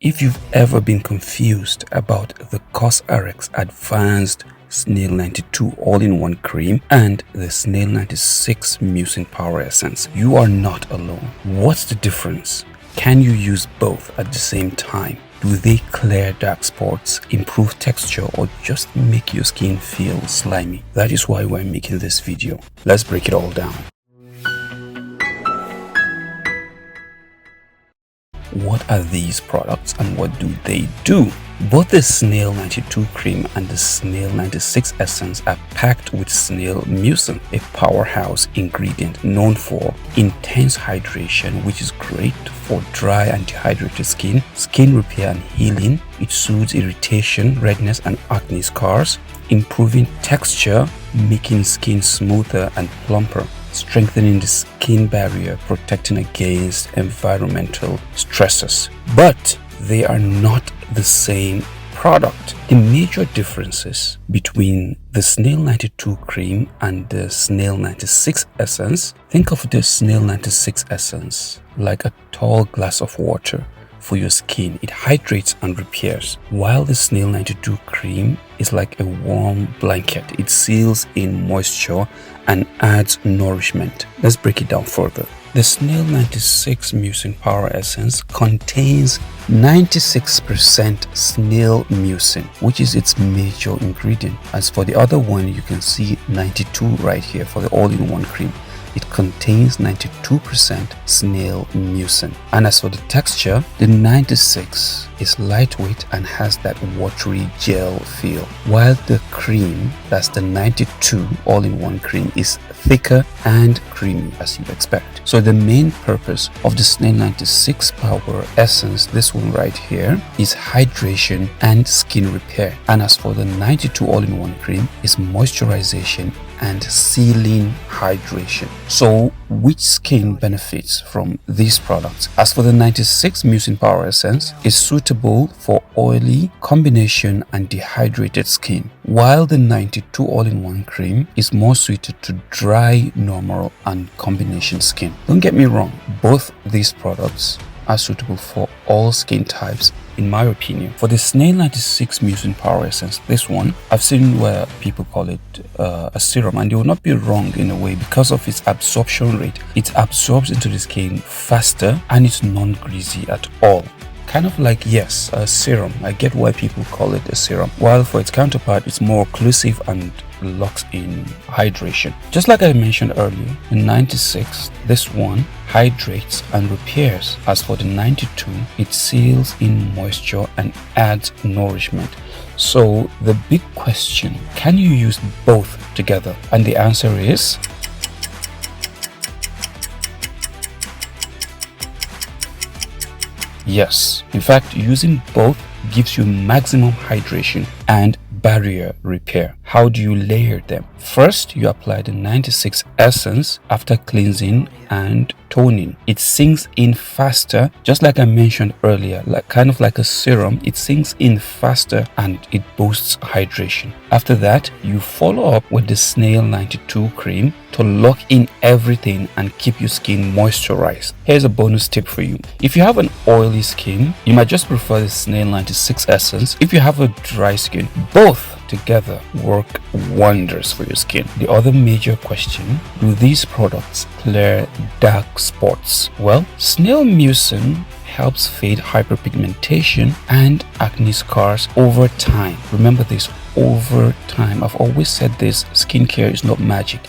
If you've ever been confused about the COSRX Advanced Snail 92 All-in-One Cream and the Snail 96 Mucin Power Essence, you are not alone. What's the difference? Can you use both at the same time? Do they clear dark spots, improve texture, or just make your skin feel slimy? That is why we're making this video. Let's break it all down. What are these products and what do they do? Both the Snail 92 cream and the Snail 96 essence are packed with snail mucin, a powerhouse ingredient known for intense hydration, which is great for dry and dehydrated skin repair and healing. It soothes irritation, redness, and acne scars, improving texture, making skin smoother and plumper, strengthening the skin barrier, protecting against environmental stresses. But they are not the same product. The major differences between the Snail 92 cream and the Snail 96 essence: think of the Snail 96 essence like a tall glass of water for your skin. It hydrates and repairs, while the Snail 92 cream is like a warm blanket. It seals in moisture and adds nourishment. Let's break it down further. The Snail 96 Mucin Power Essence contains 96% snail mucin, which is its major ingredient. As for the other one, you can see 92 right here for the all-in-one cream. It contains 92% snail mucin. And as for the texture, the 96 is lightweight and has that watery gel feel, while the cream, that's the 92 all-in-one cream, is thicker and creamy as you'd expect. So the main purpose of the Snail 96 Power Essence, this one right here, is hydration and skin repair. And as for the 92 all-in-one cream, is moisturization and sealing hydration. So which skin benefits from these products? As for the 96 Mucin Power Essence, is suitable for oily, combination, and dehydrated skin, while the 92 all-in-one cream is more suited to dry, normal, and combination skin. Don't get me wrong, both these products are suitable for all skin types, in my opinion. For the Snail 96 Mucin Power Essence, this one, I've seen where people call it a serum, and they will not be wrong in a way because of its absorption rate. It absorbs into the skin faster and it's non-greasy at all. Kind of like, yes, a serum. I get why people call it a serum, while for its counterpart, it's more occlusive and locks in hydration. Just like I mentioned earlier, the 96, this one hydrates and repairs. As for the 92, it seals in moisture and adds nourishment. So the big question, can you use both together? And the answer is yes. In fact, using both gives you maximum hydration and barrier repair. How do you layer them? First, you apply the 96 essence after cleansing and toning. It sinks in faster, just like I mentioned earlier, kind of like a serum. It sinks in faster and it boosts hydration. After that, you follow up with the Snail 92 cream to lock in everything and keep your skin moisturized. Here's a bonus tip for you. If you have an oily skin, you might just prefer the Snail 96 essence. If you have a dry skin, both together work wonders for your skin. The other major question: do these products clear dark spots? Well, snail mucin helps fade hyperpigmentation and acne scars over time. Remember this, over time. I've always said this, skincare is not magic.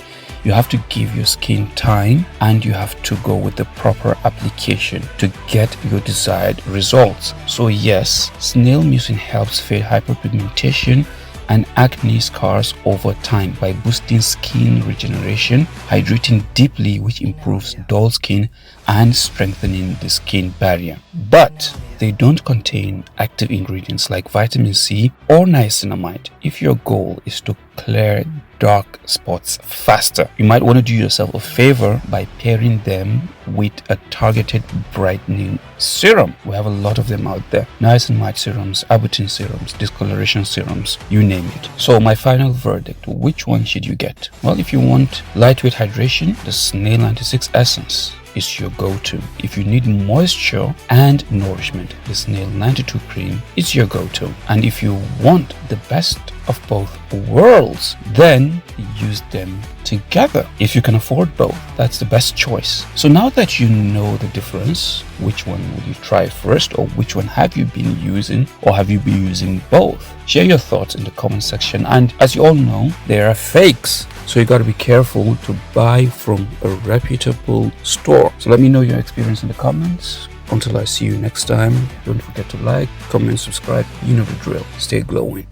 You have to give your skin time and you have to go with the proper application to get your desired results. So yes, snail mucin helps fade hyperpigmentation and acne scars over time by boosting skin regeneration, hydrating deeply, which improves dull skin, and strengthening the skin barrier. But they don't contain active ingredients like vitamin C or niacinamide. If your goal is to clear dark spots faster, you might want to do yourself a favor by pairing them with a targeted brightening serum. We have a lot of them out there: niacinamide serums, arbutin serums, discoloration serums, you name it. So my final verdict, which one should you get? Well, if you want lightweight hydration, the Snail 96 essence. is your go-to. If you need moisture and nourishment, the Snail 92 cream is your go-to. And if you want the best of both worlds, then use them together. If you can afford both, that's the best choice. So now that you know the difference, which one would you try first, or which one have you been using, or have you been using both? Share your thoughts in the comment section. And as you all know, there are fakes, so you got to be careful to buy from a reputable store. So let me know your experience in the comments. Until I see you next time, don't forget to like, comment, subscribe. You know the drill. Stay glowing.